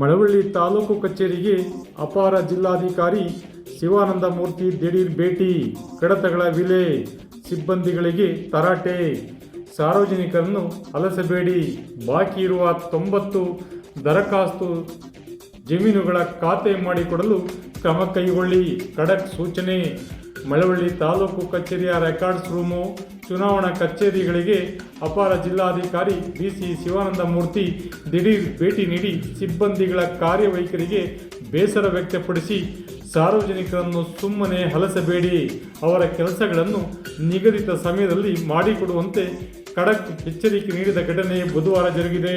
ಮಳವಳ್ಳಿ ತಾಲೂಕು ಕಚೇರಿಗೆ ಅಪರ ಜಿಲ್ಲಾಧಿಕಾರಿ ಶಿವಾನಂದ ಮೂರ್ತಿ ದಿಢೀರ್ ಭೇಟಿ, ಕಡತಗಳ ವಿಲೆ, ಸಿಬ್ಬಂದಿಗಳಿಗೆ ತರಾಟೆ, ಸಾರ್ವಜನಿಕರನ್ನು ಅಲಸಬೇಡಿ, ಬಾಕಿ ಇರುವ 90 ದರಖಾಸ್ತು ಜಮೀನುಗಳ ಖಾತೆ ಮಾಡಿಕೊಡಲು ಕ್ರಮ ಕೈಗೊಳ್ಳಿ, ಖಡಕ್ ಸೂಚನೆ. ಮಳವಳ್ಳಿ ತಾಲೂಕು ಕಚೇರಿಯ ರೆಕಾರ್ಡ್ಸ್ ರೂಮು, ಚುನಾವಣಾ ಕಚೇರಿಗಳಿಗೆ ಅಪರ ಜಿಲ್ಲಾಧಿಕಾರಿ ಬಿಸಿ ಶಿವಾನಂದ ಮೂರ್ತಿ ದಿಢೀರ್ ಭೇಟಿ ನೀಡಿ ಸಿಬ್ಬಂದಿಗಳ ಕಾರ್ಯವೈಖರಿಗೆ ಬೇಸರ ವ್ಯಕ್ತಪಡಿಸಿ, ಸಾರ್ವಜನಿಕರನ್ನು ಸುಮ್ಮನೆ ಹಲಸಬೇಡಿ, ಅವರ ಕೆಲಸಗಳನ್ನು ನಿಗದಿತ ಸಮಯದಲ್ಲಿ ಮಾಡಿಕೊಡುವಂತೆ ಖಡಕ್ ಎಚ್ಚರಿಕೆ ನೀಡಿದ ಘಟನೆ ಬುಧವಾರ ಜರುಗಿದೆ.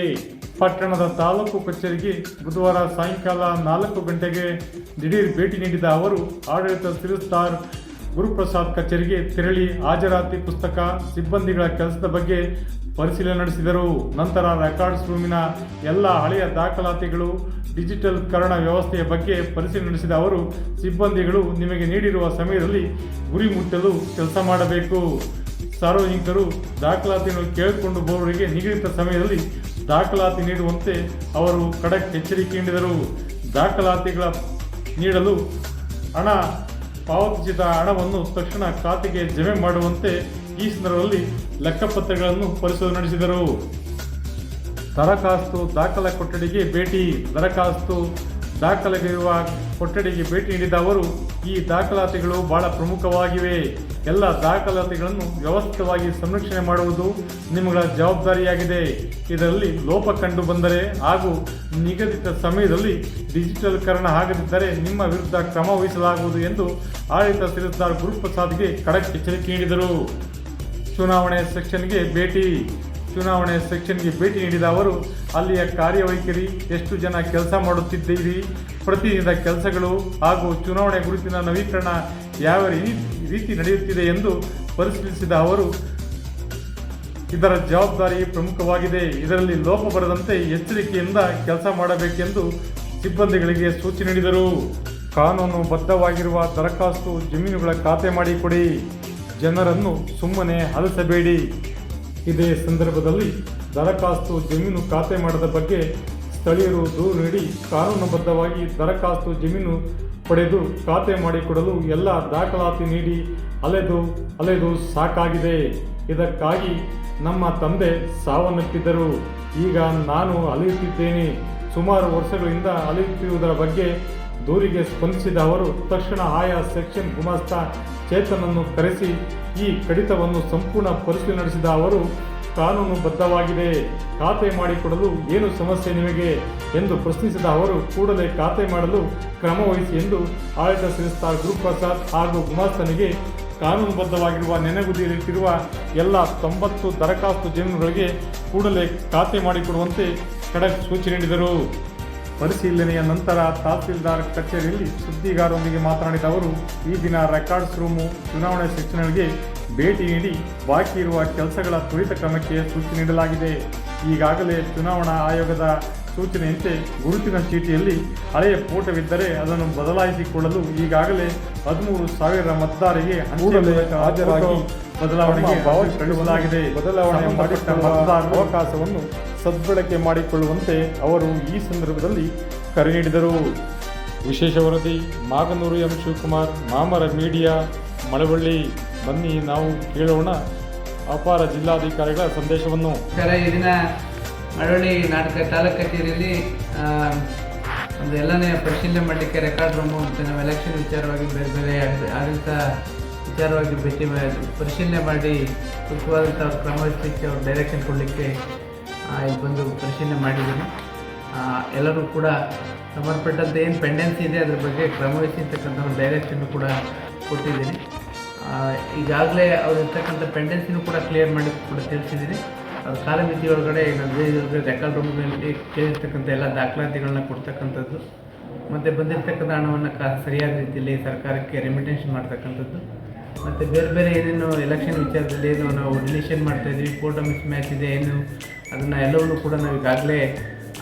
ಪಟ್ಟಣದ ತಾಲೂಕು ಕಚೇರಿಗೆ ಬುಧವಾರ ಸಾಯಂಕಾಲ 4 ಗಂಟೆಗೆ ದಿಢೀರ್ ಭೇಟಿ ನೀಡಿದ ಅವರು ಆಡಳಿತ ಸಿರಿಸ್ತಾರ್ ಗುರುಪ್ರಸಾದ್ ಕಚೇರಿಗೆ ತೆರಳಿ ಹಾಜರಾತಿ ಪುಸ್ತಕ, ಸಿಬ್ಬಂದಿಗಳ ಕೆಲಸದ ಬಗ್ಗೆ ಪರಿಶೀಲನೆ ನಡೆಸಿದರು. ನಂತರ ರೆಕಾರ್ಡ್ಸ್ ರೂಮಿನ ಎಲ್ಲ ಹಳೆಯ ದಾಖಲಾತಿಗಳು, ಡಿಜಿಟಲ್ಕರಣ ವ್ಯವಸ್ಥೆಯ ಬಗ್ಗೆ ಪರಿಶೀಲನೆ ನಡೆಸಿದ ಅವರು, ಸಿಬ್ಬಂದಿಗಳು ನಿಮಗೆ ನೀಡಿರುವ ಸಮಯದಲ್ಲಿ ಗುರಿ ಮುಟ್ಟಲು ಕೆಲಸ ಮಾಡಬೇಕು, ಸಾರ್ವಜನಿಕರು ದಾಖಲಾತಿಯನ್ನು ಕೇಳಿಕೊಂಡು ಬರುವವರಿಗೆ ನಿಗದಿತ ಸಮಯದಲ್ಲಿ ದಾಖಲಾತಿ ನೀಡುವಂತೆ ಅವರು ಖಡಕ್ ಎಚ್ಚರಿಕೆ ನೀಡಿದರು. ದಾಖಲಾತಿಗಳ ನೀಡಲು ಪಾವತಿಸಿದ ಹಣವನ್ನು ತಕ್ಷಣ ಖಾತೆಗೆ ಜಮೆ ಮಾಡುವಂತೆ ಈ ಸಂದರ್ಭದಲ್ಲಿ ಲೆಕ್ಕಪತ್ರಗಳನ್ನು ಪರಿಶೋಧನೆ ನಡೆಸಿದರು. ದರಖಾಸ್ತು ದಾಖಲೆ ಕೊಠಡಿಗೆ ಭೇಟಿ, ದರಖಾಸ್ತು ದಾಖಲೆಗಿರುವ ಕೊಠಡಿಗೆ ಭೇಟಿ ನೀಡಿದ ಅವರು, ಈ ದಾಖಲಾತಿಗಳು ಬಹಳ ಪ್ರಮುಖವಾಗಿವೆ, ಎಲ್ಲ ದಾಖಲಾತಿಗಳನ್ನು ವ್ಯವಸ್ಥಿತವಾಗಿ ಸಂರಕ್ಷಣೆ ಮಾಡುವುದು ನಿಮ್ಮಗಳ ಜವಾಬ್ದಾರಿಯಾಗಿದೆ. ಇದರಲ್ಲಿ ಲೋಪ ಕಂಡು ಬಂದರೆ ಹಾಗೂ ನಿಗದಿತ ಸಮಯದಲ್ಲಿ ಡಿಜಿಟಲ್ಕರಣ ಆಗದಿದ್ದರೆ ನಿಮ್ಮ ವಿರುದ್ಧ ಕ್ರಮ ವಹಿಸಲಾಗುವುದು ಎಂದು ಆಡಳಿತ ಸಿರಿಸ್ತಾರ್ ಗುರುಪ್ರಸಾದ್ಗೆ ಖಡಕ್ ಎಚ್ಚರಿಕೆ ನೀಡಿದರು. ಚುನಾವಣೆ ಸೆಕ್ಷನ್ಗೆ ಭೇಟಿ ನೀಡಿದ ಅವರು, ಅಲ್ಲಿಯ ಕಾರ್ಯವೈಖರಿ, ಎಷ್ಟು ಜನ ಕೆಲಸ ಮಾಡುತ್ತಿದ್ದೀರಿ, ಪ್ರತಿದಿನದ ಕೆಲಸಗಳು ಹಾಗೂ ಚುನಾವಣೆ ಗುರುತಿನ ನವೀಕರಣ ಯಾವ ರೀತಿ ನಡೆಯುತ್ತಿದೆ ಎಂದು ಪರಿಶೀಲಿಸಿದ ಅವರು, ಇದರ ಜವಾಬ್ದಾರಿ ಪ್ರಮುಖವಾಗಿದೆ, ಇದರಲ್ಲಿ ಲೋಪ ಬರದಂತೆ ಎಚ್ಚರಿಕೆಯಿಂದ ಕೆಲಸ ಮಾಡಬೇಕೆಂದು ಸಿಬ್ಬಂದಿಗಳಿಗೆ ಸೂಚನೆ ನೀಡಿದರು. ಕಾನೂನು ಬದ್ಧವಾಗಿರುವ ದರಖಾಸ್ತು ಜಮೀನುಗಳ ಖಾತೆ ಮಾಡಿಕೊಡಿ, ಜನರನ್ನು ಸುಮ್ಮನೆ ಹಲಸಬೇಡಿ. ಇದೇ ಸಂದರ್ಭದಲ್ಲಿ ದರಖಾಸ್ತು ಜಮೀನು ಖಾತೆ ಮಾಡದ ಬಗ್ಗೆ ಸ್ಥಳೀಯರು ದೂರು ನೀಡಿ, ಕಾನೂನುಬದ್ಧವಾಗಿ ದರಖಾಸ್ತು ಜಮೀನು ಪಡೆದು ಖಾತೆ ಮಾಡಿಕೊಡಲು ಎಲ್ಲ ದಾಖಲಾತಿ ನೀಡಿ ಅಲೆದು ಸಾಕಾಗಿದೆ, ಇದಕ್ಕಾಗಿ ನಮ್ಮ ತಂದೆ ಸಾವನ್ನಪ್ಪಿದ್ದರು, ಈಗ ನಾನು ಅಲೆಯುತ್ತಿದ್ದೇನೆ, ಸುಮಾರು ವರ್ಷಗಳಿಂದ ಅಲೆಯುತ್ತಿರುವುದರ ಬಗ್ಗೆ ದೂರಿಗೆ ಸ್ಪಂದಿಸಿದ ಅವರು, ತಕ್ಷಣ ಆಯಾ ಸೆಕ್ಷನ್ ಗುಮಾಸ್ತ ಚೇತನನ್ನು ಕರೆಸಿ ಈ ಕಡಿತವನ್ನು ಸಂಪೂರ್ಣ ಪರಿಶೀಲನೆ ನಡೆಸಿದ ಅವರು, ಕಾನೂನುಬದ್ಧವಾಗಿದೆ, ಖಾತೆ ಮಾಡಿಕೊಡಲು ಏನು ಸಮಸ್ಯೆ ನಿಮಗೆ ಎಂದು ಪ್ರಶ್ನಿಸಿದ ಅವರು, ಕೂಡಲೇ ಖಾತೆ ಮಾಡಲು ಕ್ರಮ ವಹಿಸಿ ಎಂದು ಆಡಳಿತ ಸಿರಿಸ್ತಾರ್ ಗುರುಪ್ರಸಾದ್ ಹಾಗೂ ಗುಮಾಸ್ತನಿಗೆ ಕಾನೂನುಬದ್ಧವಾಗಿರುವ ನೆನೆಗುದಿಯಲ್ಲಿಟ್ಟಿರುವ ಎಲ್ಲ 90 ದರಖಾಸ್ತು ಜಮೀನುಗಳಿಗೆ ಕೂಡಲೇ ಖಾತೆ ಮಾಡಿಕೊಡುವಂತೆ ಖಡಕ್ ಸೂಚನೆ ನೀಡಿದರು. ಪರಿಶೀಲನೆಯ ನಂತರ ತಹಸೀಲ್ದಾರ್ ಕಚೇರಿಯಲ್ಲಿ ಸುದ್ದಿಗಾರರೊಂದಿಗೆ ಮಾತನಾಡಿದ ಅವರು, ಈ ದಿನ ರೆಕಾರ್ಡ್ಸ್ ರೂಮು, ಚುನಾವಣೆ ಸೆಕ್ಷನ್ಗಳಿಗೆ ಭೇಟಿ ನೀಡಿ ಬಾಕಿ ಇರುವ ಕೆಲಸಗಳ ತ್ವರಿತ ಕ್ರಮಕ್ಕೆ ಸೂಚನೆ ನೀಡಲಾಗಿದೆ. ಈಗಾಗಲೇ ಚುನಾವಣಾ ಆಯೋಗದ ಸೂಚನೆಯಂತೆ ಗುರುತಿನ ಚೀಟಿಯಲ್ಲಿ ಹಳೆಯ ಫೋಟೋವಿದ್ದರೆ ಅದನ್ನು ಬದಲಾಯಿಸಿಕೊಳ್ಳಲು ಈಗಾಗಲೇ 13,000 ಮತದಾರರಿಗೆ ಹಾಜರಾಗಿ ಬದಲಾವಣೆಗೆ ಕಳುಹಿಸಲಾಗಿದೆ. ಬದಲಾವಣೆ ಮಾಡಿಕೊಂಡ ಮತದಾರರ ಅವಕಾಶವನ್ನು ಸದ್ಬಳಕೆ ಮಾಡಿಕೊಳ್ಳುವಂತೆ ಅವರು ಈ ಸಂದರ್ಭದಲ್ಲಿ ಕರೆ ನೀಡಿದರು. ವಿಶೇಷ ವರದಿ ಮಾಗನೂರು ಎಂ ಶಿವಕುಮಾರ್, ಮಾಮರ ಮೀಡಿಯಾ, ಮಳವಳ್ಳಿ. ಬನ್ನಿ ನಾವು ಕೇಳೋಣ ಅಪರ ಜಿಲ್ಲಾಧಿಕಾರಿಗಳ ಸಂದೇಶವನ್ನು. ಈ ದಿನ ಮಳವಳ್ಳಿ ನಾಟಕ ತಾಲೂಕು ಕಚೇರಿಯಲ್ಲಿ ಒಂದು ಎಲ್ಲನೇ ಪರಿಶೀಲನೆ ಮಾಡಲಿಕ್ಕೆ ರೆಕಾರ್ಡ್ ರೂಮು ಮತ್ತು ನಾವು ಎಲೆಕ್ಷನ್ ವಿಚಾರವಾಗಿ ಬೇರೆ ಬೇರೆ ಆಡಳಿತ ವಿಚಾರವಾಗಿ ಭೇಟಿ ಪರಿಶೀಲನೆ ಮಾಡಿ ಸೂಕ್ತವಾದಂಥ ಅವ್ರ ಕ್ರಮ ವಹಿಸಲಿಕ್ಕೆ ಅವ್ರು ಡೈರೆಕ್ಷನ್ ಕೊಡಲಿಕ್ಕೆ ಇಲ್ಲಿ ಬಂದು ಪರಿಶೀಲನೆ ಮಾಡಿದ್ದೀನಿ. ಎಲ್ಲರೂ ಕೂಡ ಸಂಬಂಧಪಟ್ಟಂತೆ ಏನು ಪೆಂಡೆನ್ಸಿ ಇದೆ ಅದ್ರ ಬಗ್ಗೆ ಕ್ರಮ ವಹಿಸಿರ್ತಕ್ಕಂಥ ಒಂದು ಡೈರೆಕ್ಷನ್ನು ಕೂಡ ಕೊಟ್ಟಿದ್ದೀನಿ. ಈಗಾಗಲೇ ಅವ್ರು ಇರ್ತಕ್ಕಂಥ ಪೆಂಡೆನ್ಸಿನೂ ಕೂಡ ಕ್ಲಿಯರ್ ಮಾಡಿ ಕೂಡ ತಿಳಿಸಿದ್ದೀನಿ. ಅವ್ರ ಕಾಲಮಿತಿ ಒಳಗಡೆ ರೆಕಾರ್ಡ್ ರೂಮ್ಗಳಲ್ಲಿ ಕೇಳಿರ್ತಕ್ಕಂಥ ಎಲ್ಲ ದಾಖಲಾತಿಗಳನ್ನ ಕೊಡ್ತಕ್ಕಂಥದ್ದು ಮತ್ತು ಬಂದಿರತಕ್ಕಂಥ ಹಣವನ್ನು ಸರಿಯಾದ ರೀತಿಯಲ್ಲಿ ಸರ್ಕಾರಕ್ಕೆ ರೆಮಿಟೆನ್ಸ್ ಮಾಡ್ತಕ್ಕಂಥದ್ದು ಮತ್ತು ಬೇರೆ ಬೇರೆ ಏನೇನು ಎಲೆಕ್ಷನ್ ವಿಚಾರದಲ್ಲಿ ಏನು ನಾವು ಡಿಲಿಷನ್ ಮಾಡ್ತಾಯಿದ್ವಿ, ಫೋಟೋ ಮಿಸ್ ಮ್ಯಾಚ್ ಇದೆ ಏನು ಅದನ್ನು ಎಲ್ಲವನ್ನೂ ಕೂಡ ನಾವು ಈಗಾಗಲೇ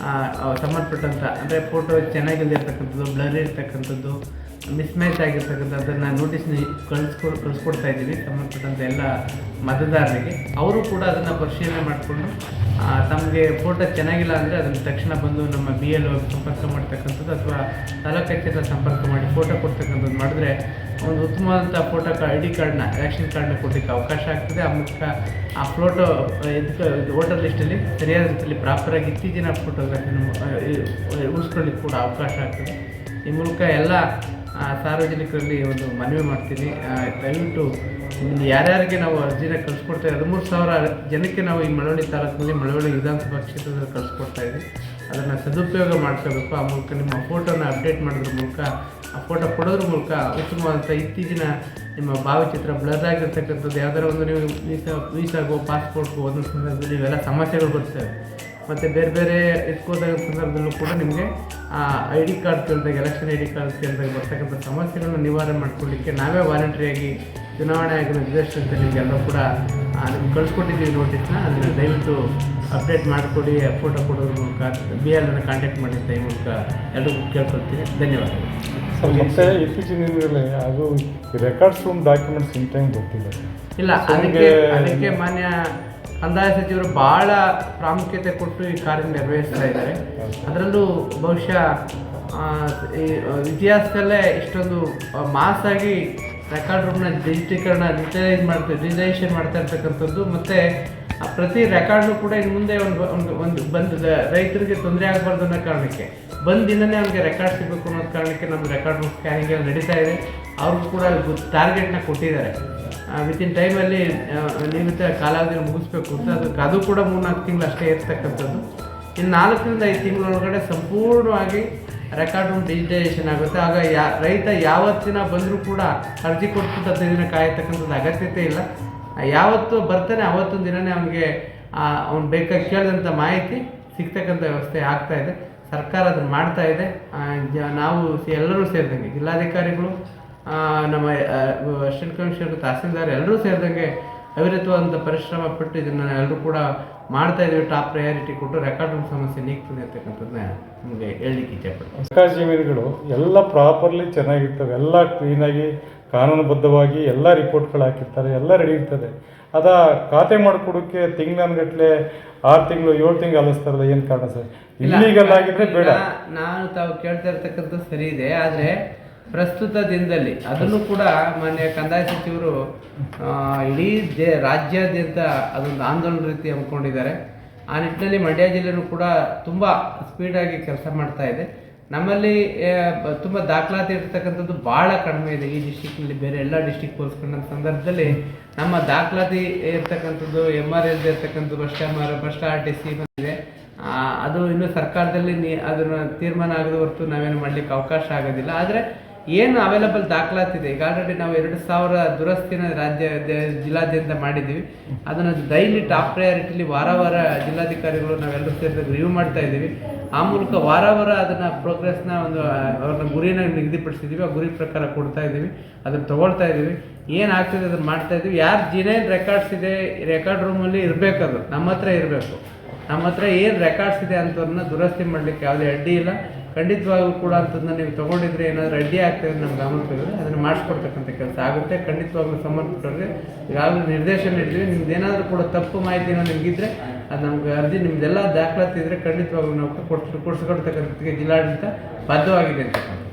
ಸಂಬಂಧಪಟ್ಟಂಥ ಅಂದರೆ ಫೋಟೋ ಚೆನ್ನಾಗಿಲ್ಲದೆ ಇರ್ತಕ್ಕಂಥದ್ದು, ಬ್ಲರ್ ಇರ್ತಕ್ಕಂಥದ್ದು ಮಿಸ್ಮ್ಯಾಚ್ ಆಗಿರ್ತಕ್ಕಂಥದ್ದನ್ನು ನೋಟಿಸ್ನ ಕಳಿಸ್ಕೊಡ್ತಾ ಇದ್ದೀವಿ ಸಂಬಂಧಪಟ್ಟಂಥ ಎಲ್ಲ ಮತದಾರರಿಗೆ. ಅವರು ಕೂಡ ಅದನ್ನು ಪರಿಶೀಲನೆ ಮಾಡಿಕೊಂಡು ತಮಗೆ ಫೋಟೋ ಚೆನ್ನಾಗಿಲ್ಲ ಅಂದರೆ ಅದನ್ನು ತಕ್ಷಣ ಬಂದು ನಮ್ಮ BLO ಸಂಪರ್ಕ ಮಾಡ್ತಕ್ಕಂಥದ್ದು ಅಥವಾ ತಾಲೂಕು ಕಚೇರಿಯ ಸಂಪರ್ಕ ಮಾಡಿ ಫೋಟೋ ಕೊಡ್ತಕ್ಕಂಥದ್ದು ಮಾಡಿದ್ರೆ ಒಂದು ಉತ್ತಮವಾದಂಥ ಫೋಟೋ ID ಕಾರ್ಡ್ನ ರೇಷನ್ ಕಾರ್ಡ್ನ ಕೊಡಲಿಕ್ಕೆ ಅವಕಾಶ ಆಗ್ತದೆ. ಆ ಮೂಲಕ ಆ ಫೋಟೋ ವೋಟರ್ ಲಿಸ್ಟಲ್ಲಿ ಸರಿಯಾದ ರೀತಿಯಲ್ಲಿ ಪ್ರಾಪರಾಗಿ ಇತ್ತೀಚಿನ ಫೋಟೋಗ್ರಫಿನ ಉಳಿಸ್ಕೊಳ್ಳಿಕ್ಕೆ ಕೂಡ ಅವಕಾಶ ಆಗ್ತದೆ. ಈ ಮೂಲಕ ಎಲ್ಲ ಸಾರ್ವಜನಿಕರಲ್ಲಿ ಒಂದು ಮನವಿ ಮಾಡ್ತೀನಿ, ದಯವಿಟ್ಟು ಯಾರ್ಯಾರಿಗೆ ನಾವು ಅರ್ಜಿನ ಕಳಿಸ್ಕೊಡ್ತಾ 13,000 ಜನಕ್ಕೆ ನಾವು ಈ ಮಳವಳ್ಳಿ ತಾಲೂಕಿನಲ್ಲಿ ಮಳವಳ್ಳಿ ವಿಧಾನಸಭಾ ಕ್ಷೇತ್ರದಲ್ಲಿ ಕಳಿಸ್ಕೊಡ್ತಾ ಇದ್ದೀವಿ. ಅದನ್ನು ಸದುಪಯೋಗ ಮಾಡ್ಕೋಬೇಕು. ಆ ಮೂಲಕ ನಿಮ್ಮ ಫೋಟೋನ ಅಪ್ಡೇಟ್ ಮಾಡೋದ್ರ ಮೂಲಕ, ಆ ಫೋಟೋ ಕೊಡೋದ್ರ ಮೂಲಕ ಉತ್ತಮವಾದಂಥ ಇತ್ತೀಚಿನ ನಿಮ್ಮ ಭಾವಚಿತ್ರ ಬ್ಲರ್ ಆಗಿರ್ತಕ್ಕಂಥದ್ದು ಯಾವ್ದಾರ ಒಂದು ನೀವು ವೀಸಾಗೋ ಪಾಸ್ಪೋರ್ಟ್ಗೋ ಒಂದೊಂದು ಸಂದರ್ಭದಲ್ಲಿ ಇವೆಲ್ಲ ಸಮಸ್ಯೆಗಳು ಬರ್ತವೆ. ಮತ್ತು ಬೇರೆ ಬೇರೆ ಎತ್ಕೋದಾಗ ಸಂದರ್ಭದಲ್ಲೂ ಕೂಡ ನಿಮಗೆ ID ಕಾರ್ಡ್ ಕೇಳಿದಾಗ, ಎಲೆಕ್ಷನ್ ID ಕಾರ್ಡ್ ಕೇಳಿದಾಗ ಬರ್ತಕ್ಕಂಥ ಸಮಸ್ಯೆಗಳನ್ನ ನಿವಾರಣೆ ಮಾಡ್ಕೊಳ್ಳಿಕ್ಕೆ ನಾವೇ ವಾಲಂಟ್ರಿಯಾಗಿ ಚುನಾವಣೆ ಆಗಿರೋ ನಿರ್ದೇಶನದ ನಿಮಗೆಲ್ಲರೂ ಕೂಡ ನಿಮ್ಗೆ ಕಳಿಸ್ಕೊಟ್ಟಿದ್ದೀವಿ ನೋಟಿಸ್ನ. ಅದನ್ನು ದಯವಿಟ್ಟು ಅಪ್ಡೇಟ್ ಮಾಡಿಕೊಡಿ. ಫೋಟೋ ಕೊಡೋದ್ರ ಮೂಲಕ BLOನ ಕಾಂಟ್ಯಾಕ್ಟ್ ಮಾಡಿ ಈ ಮೂಲಕ ಎಲ್ಲರಿಗೂ ಕೇಳ್ಕೊಳ್ತೀನಿ. ಧನ್ಯವಾದಗಳು. ಸರ್, ಮತ್ತೆ ಇತ್ತೀಚಿನ ದಿನಗಳಲ್ಲಿ ಅದು records room documents in time ಗೊತ್ತಿಲ್ಲ. ಇಲ್ಲ, ಅದಕ್ಕೆ ಮಾನ್ಯ ಕಂದಾಯ ಸಚಿವರು ಭಾಳ ಪ್ರಾಮುಖ್ಯತೆ ಕೊಟ್ಟು ಈ ಕಾರ್ಯ ನಿರ್ವಹಿಸ್ತಾ ಇದ್ದಾರೆ. ಅದರಲ್ಲೂ ಬಹುಶಃ ಈ ಇತಿಹಾಸದಲ್ಲೇ ಇಷ್ಟೊಂದು ಮಾಸಾಗಿ ರೆಕಾರ್ಡ್ ರೂಮ್ನ ಡಿಜಿಟೈಸೇಷನ್ ಮಾಡ್ತಾ ಇರ್ತಕ್ಕಂಥದ್ದು. ಮತ್ತು ಪ್ರತಿ ರೆಕಾರ್ಡ್ನು ಕೂಡ ಇನ್ನು ಮುಂದೆ ಒಂದು ಬಂದು ರೈತರಿಗೆ ತೊಂದರೆ ಆಗಬಾರ್ದು ಅನ್ನೋ ಕಾರಣಕ್ಕೆ ದಿನನೇ ಅವ್ರಿಗೆ ರೆಕಾರ್ಡ್ ಸಿಗಬೇಕು ಅನ್ನೋ ಕಾರಣಕ್ಕೆ ನಮ್ಮ ರೆಕಾರ್ಡ್ ರೂಮ್ ಸ್ಕ್ಯಾನಿಂಗ್ ಎಲ್ಲ ನಡೀತಾ ಇದೆ. ಅವ್ರಿಗೂ ಕೂಡ ಟಾರ್ಗೆಟ್ನ ಕೊಟ್ಟಿದ್ದಾರೆ. ವಿತಿನ್ ಟೈಮಲ್ಲಿ ನಿಯಮಿತ ಕಾಲಾವಧಿಯಲ್ಲಿ ಮುಗಿಸ್ಬೇಕು ಅಂತ. ಅದು ಕೂಡ 3-4 ತಿಂಗಳು ಅಷ್ಟೇ ಇರ್ತಕ್ಕಂಥದ್ದು. ಇನ್ನು 4ರಿಂದ 5 ತಿಂಗಳೊಳಗಡೆ ಸಂಪೂರ್ಣವಾಗಿ ರೆಕಾರ್ಡ್ ರೂಮ್ ಡಿಜಿಟೈಸೇಷನ್ ಆಗುತ್ತೆ. ಆಗ ರೈತ ಯಾವತ್ತಿನ ಬಂದರೂ ಕೂಡ ಅರ್ಜಿ ಕೊಟ್ಟು 15 ದಿನ ಕಾಯತಕ್ಕಂಥದ್ದು ಅಗತ್ಯತೆ ಇಲ್ಲ. ಯಾವತ್ತು ಬರ್ತಾನೆ ಆವತ್ತೊಂದು ದಿನವೇ ಅವನಿಗೆ ಅವ್ನು ಬೇಕಾಗಿ ಕೇಳಿದಂಥ ಮಾಹಿತಿ ಸಿಗ್ತಕ್ಕಂಥ ವ್ಯವಸ್ಥೆ ಆಗ್ತಾಯಿದೆ. ಸರ್ಕಾರ ಅದನ್ನು ಮಾಡ್ತಾ ಇದೆ. ನಾವು ಎಲ್ಲರೂ ಸೇರಿದಂಗೆ ಜಿಲ್ಲಾಧಿಕಾರಿಗಳು, ನಮ್ಮ ಅಸಿಸ್ಟೆಂಟ್ ಕಮಿಷನರ್, ತಹಸೀಲ್ದಾರ್ ಎಲ್ಲರೂ ಸೇರಿದಂಗೆ ಅವಿರತವಾದಂಥ ಪರಿಶ್ರಮ ಪಟ್ಟು ಇದನ್ನು ಎಲ್ಲರೂ ಕೂಡ ಮಾಡ್ತಾ ಇದ್ದೀವಿ. ಟಾಪ್ ಪ್ರಯಾರಿಟಿ ಕೊಟ್ಟು ರೆಕಾರ್ಡ್ ರೂಮ್ ಸಮಸ್ಯೆ ನೀಗ್ತದೆ ಅಂತಕ್ಕಂಥದ್ದನ್ನ ನಮಗೆ ಹೇಳಲಿಕ್ಕೆ ಇಚ್ಛೆಪಡ್ತೀನಿ. ಸರ್ಕಾರಿ ಜಮೀನುಗಳು ಎಲ್ಲ ಪ್ರಾಪರ್ಲಿ ಚೆನ್ನಾಗಿರ್ತವೆ, ಎಲ್ಲ ಕ್ಲೀನಾಗಿ ಕಾನೂನುಬದ್ಧವಾಗಿ ಎಲ್ಲ ರಿಪೋರ್ಟ್ಗಳು ಹಾಕಿರ್ತಾರೆ, ಎಲ್ಲ ರೆಡಿ ಇರ್ತದೆ. ಅದ ಖಾತೆ ಮಾಡಿಕೊಡೋಕ್ಕೆ ತಿಂಗಳನ್ಗಟ್ಲೆ 6 ತಿಂಗಳು 7 ತಿಂಗಳು ಅಲಿಸ್ತಾರಲ್ಲ, ಏನು ಕಾರಣ ಸರ್? ಇಲ್ಲೀಗಲ್ ಆಗಿದ್ರೆ ಬೇಡ. ನಾನು ತಾವು ಕೇಳ್ತಾ ಇರ್ತಕ್ಕಂಥದ್ದು ಸರಿ ಇದೆ, ಆದರೆ ಪ್ರಸ್ತುತ ದಿನದಲ್ಲಿ ಅದನ್ನು ಕೂಡ ಮಾನ್ಯ ಕಂದಾಯ ಸಚಿವರು ಇಡೀ ರಾಜ್ಯಾದ್ಯಂತ ಅದೊಂದು ಆಂದೋಲನ ರೀತಿ ಹಮ್ಮಿಕೊಂಡಿದ್ದಾರೆ. ಆ ನಿಟ್ಟಿನಲ್ಲಿ ಮಂಡ್ಯ ಜಿಲ್ಲೆಯೂ ಕೂಡ ತುಂಬ ಸ್ಪೀಡಾಗಿ ಕೆಲಸ ಮಾಡ್ತಾ ಇದೆ. ನಮ್ಮಲ್ಲಿ ತುಂಬ ದಾಖಲಾತಿ ಇರ್ತಕ್ಕಂಥದ್ದು ಭಾಳ ಕಡಿಮೆ ಇದೆ ಈ ಡಿಸ್ಟಿಕ್ನಲ್ಲಿ. ಬೇರೆ ಎಲ್ಲ ಡಿಸ್ಟಿಕ್ ಹೋಲಿಸ್ಕೊಂಡ ಸಂದರ್ಭದಲ್ಲಿ ನಮ್ಮ ದಾಖಲಾತಿ ಇರ್ತಕ್ಕಂಥದ್ದು MRL ಇರ್ತಕ್ಕಂಥದ್ದು ಭ್ರಷ್ಟ RTC ಬಂದಿದೆ. ಅದು ಇನ್ನೂ ಸರ್ಕಾರದಲ್ಲಿ ಅದನ್ನು ತೀರ್ಮಾನ ಆಗದ ಹೊರತು ನಾವೇನು ಮಾಡಲಿಕ್ಕೆ ಅವಕಾಶ ಆಗೋದಿಲ್ಲ. ಆದರೆ ಏನು ಅವೈಲಬಲ್ ದಾಖಲಾತಿದೆ, ಈಗ ಆಲ್ರೆಡಿ ನಾವು 2,000 ದುರಸ್ತಿನ ಜಿಲ್ಲಾದ್ಯಂತ ಮಾಡಿದ್ದೀವಿ. ಅದನ್ನು ಡೈಲಿ ಟಾಪ್ ಪ್ರಯಾರಿಟಿಲಿ ವಾರ ಜಿಲ್ಲಾಧಿಕಾರಿಗಳು ನಾವೆಲ್ಲರೂ ಸೇರಿದಾಗ ರಿವ್ಯೂ ಮಾಡ್ತಾ ಇದ್ದೀವಿ. ಆ ಮೂಲಕ ವಾರ ಅದನ್ನು ಪ್ರೋಗ್ರೆಸ್ನ ಅವ್ರನ್ನ ಗುರಿನ ನಿಗದಿಪಡಿಸಿದ್ದೀವಿ. ಆ ಗುರಿ ಪ್ರಕಾರ ಕೊಡ್ತಾ ಇದ್ದೀವಿ, ಅದನ್ನು ತೊಗೊಳ್ತಾ ಇದ್ದೀವಿ. ಏನಾಗ್ತದೆ ಅದನ್ನು ಮಾಡ್ತಾ ಇದ್ದೀವಿ. ಯಾರು ಜಿನೇನ್ ರೆಕಾರ್ಡ್ಸ್ ಇದೆ ರೆಕಾರ್ಡ್ ರೂಮಲ್ಲಿ ಇರಬೇಕದು ನಮ್ಮ ಹತ್ರ ಇರಬೇಕು. ನಮ್ಮ ಹತ್ರ ಏನು ರೆಕಾರ್ಡ್ಸ್ ಇದೆ ಅಂಥವ್ರನ್ನ ದುರಸ್ತಿ ಮಾಡಲಿಕ್ಕೆ ಯಾವುದೇ ಅಡ್ಡಿ ಇಲ್ಲ. ಖಂಡಿತವಾಗೂ ಕೂಡ ಅಂತದನ್ನ ನೀವು ತೊಗೊಂಡಿದ್ರೆ ಏನಾದರೂ ಅಡ್ಡಿ ಆಗ್ತದೆ ನಮ್ಮ ಗಮನಕ್ಕೆ ಬಂದರೆ ಅದನ್ನು ಮಾಡಿಸ್ಕೊಡ್ತಕ್ಕಂಥ ಕೆಲಸ ಆಗುತ್ತೆ. ಖಂಡಿತವಾಗ್ಲೂ ಸಂಬಂಧಪಟ್ಟವ್ರಿಗೆ ಈಗಾಗಲೂ ನಿರ್ದೇಶನ ನೀಡ್ತೀವಿ. ನಿಮ್ದು ಏನಾದರೂ ಕೂಡ ತಪ್ಪು ಮಾಹಿತಿನ ನಿಮಗಿದ್ರೆ ಅದು ನಮ್ಗೆ ಅರ್ಜಿ ನಿಮ್ದೆಲ್ಲ ದಾಖಲಾತಿ ಇದ್ದರೆ ಖಂಡಿತವಾಗ್ಲೂ ನಾವು ಕೊಡಿಸ್ಕೊಡ್ತಕ್ಕಂಥದ್ದಕ್ಕೆ ಜಿಲ್ಲಾಡಳಿತ ಬದ್ಧವಾಗಿದೆ ಅಂತಕ್ಕಂಥ